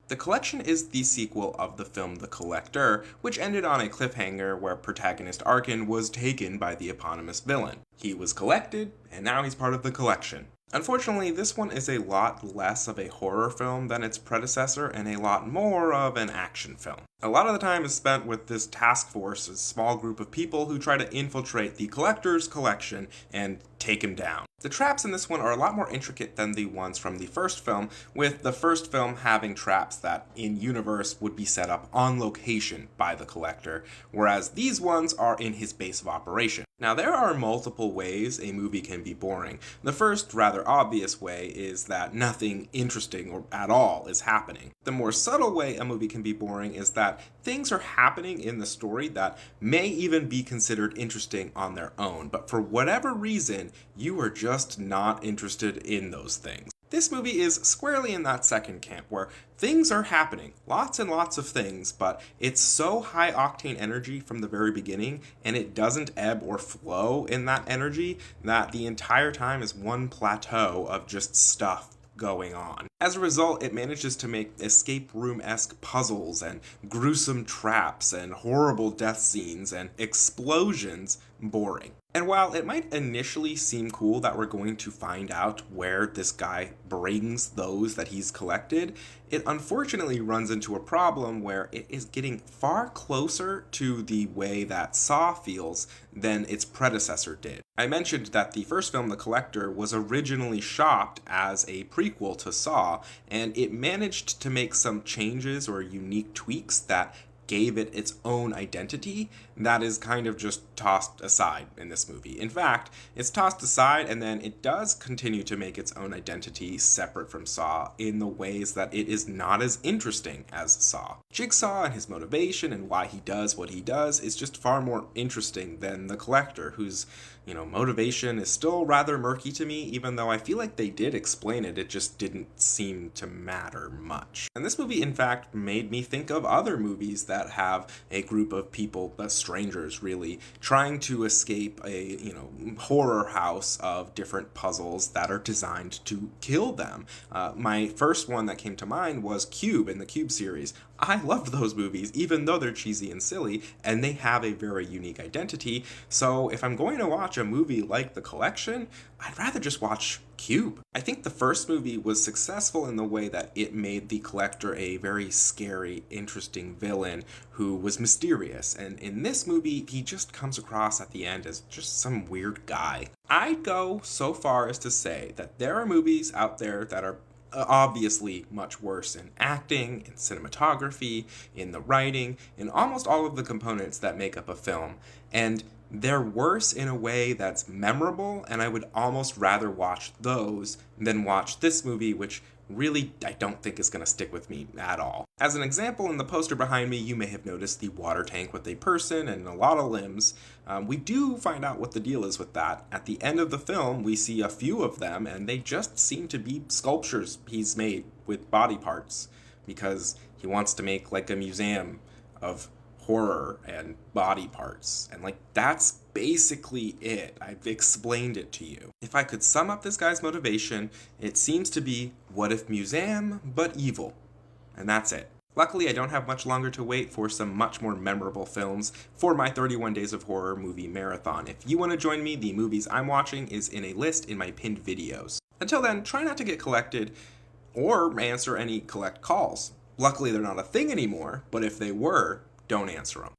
The Collection is the sequel of the film The Collector, which ended on a cliffhanger where protagonist Arkin was taken by the eponymous villain. He was collected, and now he's part of the Collection. Unfortunately, this one is a lot less of a horror film than its predecessor and a lot more of an action film. A lot of the time is spent with this task force, a small group of people who try to infiltrate the collector's collection and take him down. The traps in this one are a lot more intricate than the ones from the first film, with the first film having traps that, in universe, would be set up on location by the collector, whereas these ones are in his base of operation. Now, there are multiple ways a movie can be boring. The first, rather obvious way is that nothing interesting or at all is happening. The more subtle way a movie can be boring is that things are happening in the story that may even be considered interesting on their own, but for whatever reason, you are just not interested in those things. This movie is squarely in that second camp, where things are happening, lots and lots of things, but it's so high octane energy from the very beginning, and it doesn't ebb or flow in that energy, that the entire time is one plateau of just stuff going on. As a result, it manages to make escape room-esque puzzles and gruesome traps and horrible death scenes and explosions boring. And while it might initially seem cool that we're going to find out where this guy brings those that he's collected, it unfortunately runs into a problem where it is getting far closer to the way that Saw feels than its predecessor did. I mentioned that the first film, The Collector, was originally shot as a prequel to Saw, and it managed to make some changes or unique tweaks that gave it its own identity that is kind of just tossed aside in this movie. In fact, it's tossed aside and then it does continue to make its own identity separate from Saw in the ways that it is not as interesting as Saw. Jigsaw and his motivation and why he does what he does is just far more interesting than the Collector, whose motivation is still rather murky to me, even though I feel like they did explain it, it just didn't seem to matter much. And this movie, in fact, made me think of other movies that have a group of people, strangers really, trying to escape a, horror house of different puzzles that are designed to kill them. My first one that came to mind was Cube in the Cube series. I loved those movies, even though they're cheesy and silly, and they have a very unique identity, so if I'm going to watch a movie like The Collection, I'd rather just watch Cube. I think the first movie was successful in the way that it made the Collector a very scary, interesting villain who was mysterious, and in this movie, he just comes across at the end as just some weird guy. I'd go so far as to say that there are movies out there that are obviously much worse in acting, in cinematography, in the writing, in almost all of the components that make up a film. And they're worse in a way that's memorable, and I would almost rather watch those than watch this movie, which really I don't think is going to stick with me at all. As an example, in the poster behind me, you may have noticed the water tank with a person and a lot of limbs. We do find out what the deal is with that. At the end of the film, we see a few of them, and they just seem to be sculptures he's made with body parts, because he wants to make like a museum of horror and body parts, and that's basically it. I've explained it to you. If I could sum up this guy's motivation, it seems to be, what if museum, but evil? And that's it. Luckily, I don't have much longer to wait for some much more memorable films for my 31 Days of Horror movie marathon. If you want to join me, the movies I'm watching is in a list in my pinned videos. Until then, try not to get collected or answer any collect calls. Luckily, they're not a thing anymore, but if they were, don't answer them.